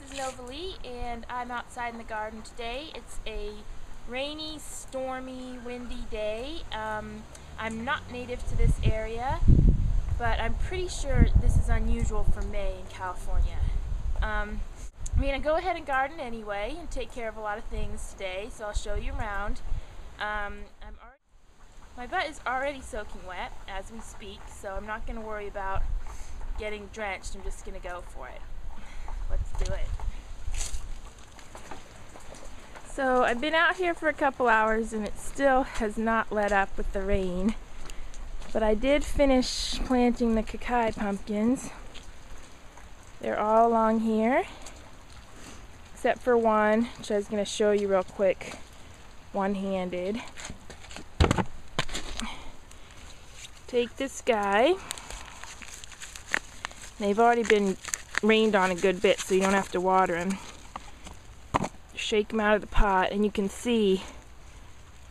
is Novalee, and I'm outside in the garden today. It's a rainy, stormy, windy day. I'm not native to this area, but I'm pretty sure this is unusual for May in California. I'm going to go ahead and garden anyway and take care of a lot of things today, so I'll show you around. My butt is already soaking wet as we speak, so I'm not going to worry about getting drenched. I'm just going to go for it. Let's do it. So I've been out here for a couple hours and it still has not let up with the rain. But I did finish planting the KAKAI pumpkins. They're all along here, except for one, which I was going to show you real quick, one-handed. Take this guy. They've already been rained on a good bit, so you don't have to water them. Shake them out of the pot, and you can see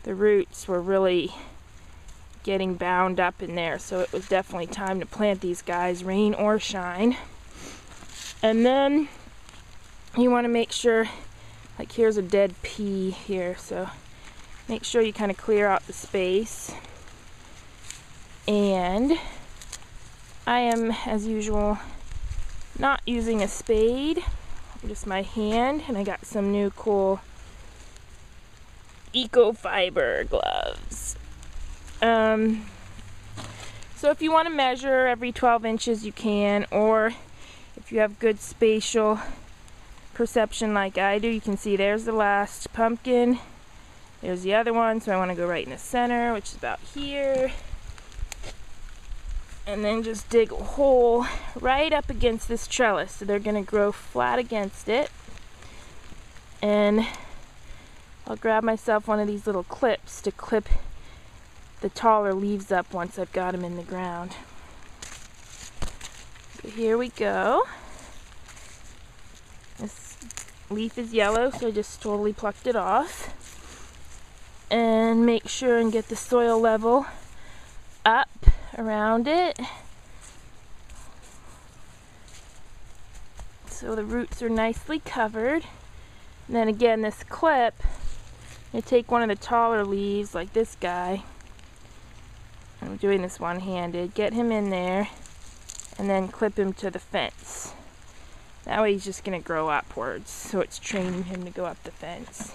the roots were really getting bound up in there, so it was definitely time to plant these guys, rain or shine. And then you want to make sure, like here's a dead pea here, so make sure you kind of clear out the space. And I am, as usual, not using a spade, just my hand, and I got some new cool eco fiber gloves. So if you want to measure every 12 inches you can, or if you have good spatial perception like I do, you can see there's the last pumpkin, there's the other one, so I want to go right in the center, which is about here. And then just dig a hole right up against this trellis, so they're going to grow flat against it. And I'll grab myself one of these little clips to clip the taller leaves up once I've got them in the ground. So here we go. This leaf is yellow, so I just totally plucked it off. And make sure and get the soil level up around it, so the roots are nicely covered. And then again, this clip, you take one of the taller leaves like this guy, I'm doing this one-handed, get him in there and then clip him to the fence. That way he's just going to grow upwards, so it's training him to go up the fence.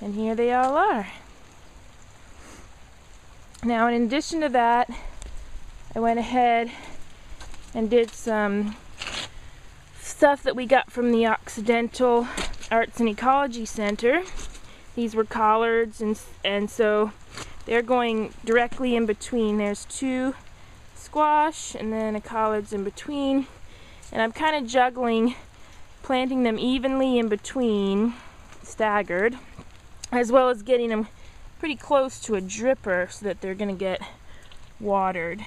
And here they all are. Now, in addition to that, I went ahead and did some stuff that we got from the Occidental Arts and Ecology Center. These were collards, and so they're going directly in between. There's two squash and then a collards in between. And I'm kind of juggling, planting them evenly in between, staggered, as well as getting them pretty close to a dripper so that they're going to get watered.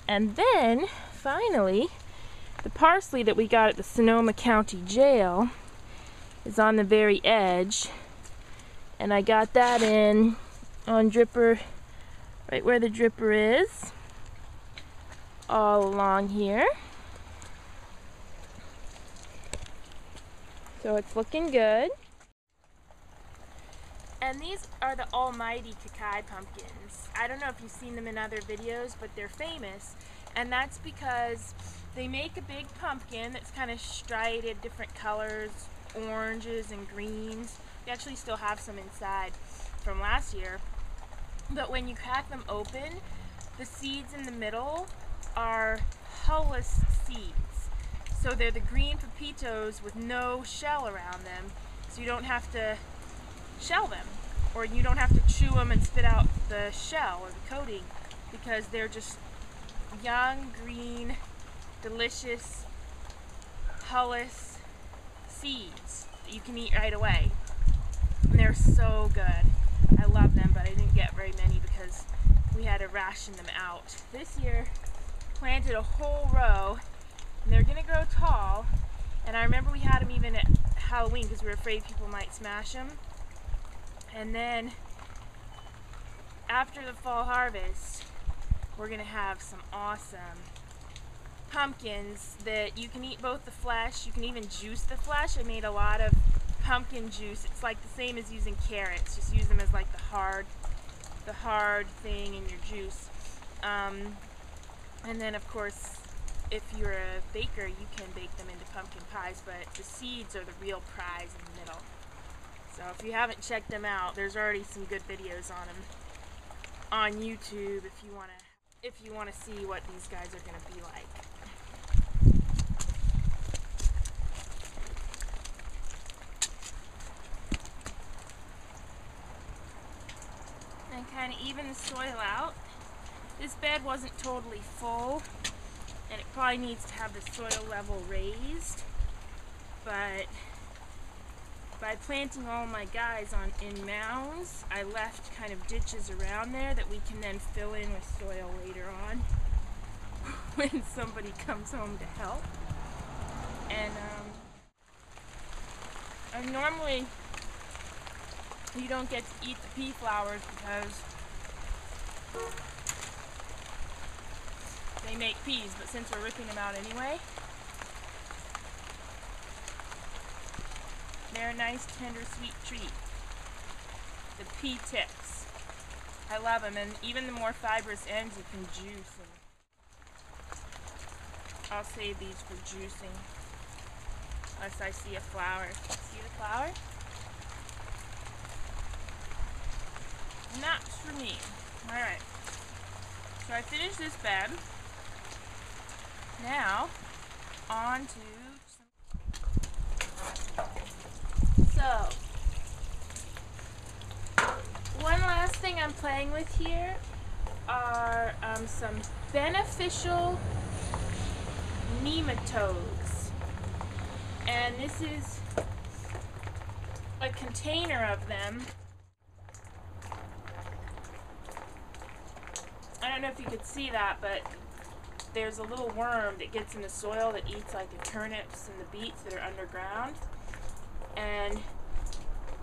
And then, finally, the parsley that we got at the Sonoma County Jail is on the very edge. And I got that in on dripper, right where the dripper is, all along here. So it's looking good. And these are the almighty KAKAI pumpkins. I don't know if you've seen them in other videos, but they're famous. And that's because they make a big pumpkin that's kind of striated, different colors, oranges and greens. We actually still have some inside from last year. But when you crack them open, the seeds in the middle are hulless seeds. So they're the green pepitos with no shell around them, so you don't have to shell them, or you don't have to chew them and spit out the shell or the coating, because they're just young, green, delicious, hulless seeds that you can eat right away. And they're so good. I love them, but I didn't get very many because we had to ration them out. This year, planted a whole row, and they're gonna grow tall. And I remember we had them even at Halloween because we were afraid people might smash them. And then after the fall harvest, we're gonna have some awesome pumpkins that you can eat both the flesh, you can even juice the flesh. I made a lot of pumpkin juice. It's like the same as using carrots, just use them as like the hard thing in your juice. And then of course, if you're a baker, you can bake them into pumpkin pies, but the seeds are the real prize in the middle. So if you haven't checked them out, there's already some good videos on them on YouTube if you want to see what these guys are going to be like. And kind of even the soil out. This bed wasn't totally full, and it probably needs to have the soil level raised, but by planting all my guys in mounds, I left kind of ditches around there that we can then fill in with soil later on when somebody comes home to help. And normally you don't get to eat the pea flowers because they make peas, but since we're ripping them out anyway, they're a nice, tender, sweet treat. The pea tips. I love them, and even the more fibrous ends you can juice. And I'll save these for juicing unless I see a flower. See the flower? Not for me. Alright. So I finished this bed. Now, on to So, one last thing I'm playing with here are some beneficial nematodes. And this is a container of them. I don't know if you could see that, but there's a little worm that gets in the soil that eats like the turnips and the beets that are underground. And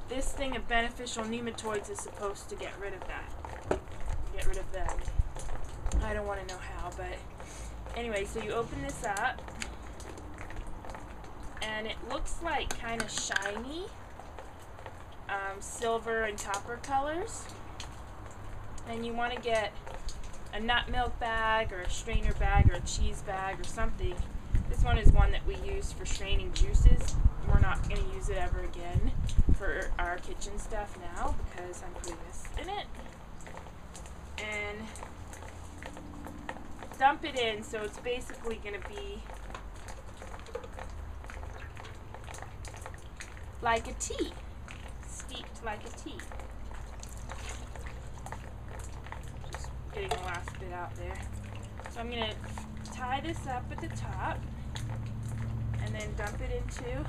this thing of beneficial nematodes is supposed to get rid of that. Get rid of them. I don't want to know how, but anyway, so you open this up and it looks like kind of shiny silver and copper colors. And you want to get a nut milk bag or a strainer bag or a cheese bag or something. This one is one that we use for straining juices. We're not going to use it ever again for our kitchen stuff now because I'm putting this in it. And dump it in, so it's basically going to be like a tea. Steeped like a tea. Getting the last bit out there. So I'm going to tie this up at the top and then dump it into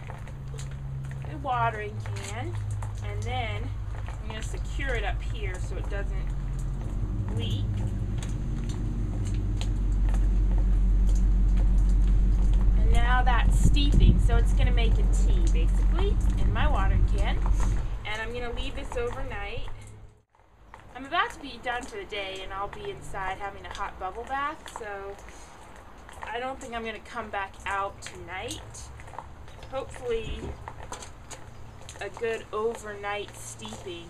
a watering can, and then I'm going to secure it up here so it doesn't leak. And now that's steeping, so it's going to make a tea basically in my watering can, and I'm going to leave this overnight. I'm about to be done for the day and I'll be inside having a hot bubble bath, so I don't think I'm going to come back out tonight. Hopefully a good overnight steeping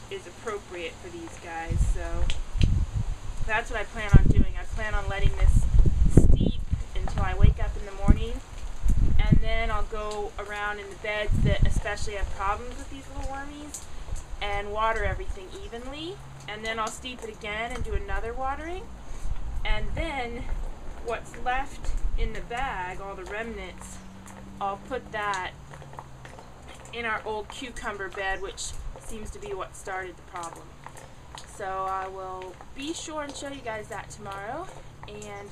is appropriate for these guys, so that's what I plan on doing. I plan on letting this steep until I wake up in the morning, and then I'll go around in the beds that especially have problems with these little wormies and water everything evenly, and then I'll steep it again and do another watering, and then what's left in the bag, all the remnants, I'll put that in our old cucumber bed, which seems to be what started the problem. So I will be sure and show you guys that tomorrow, and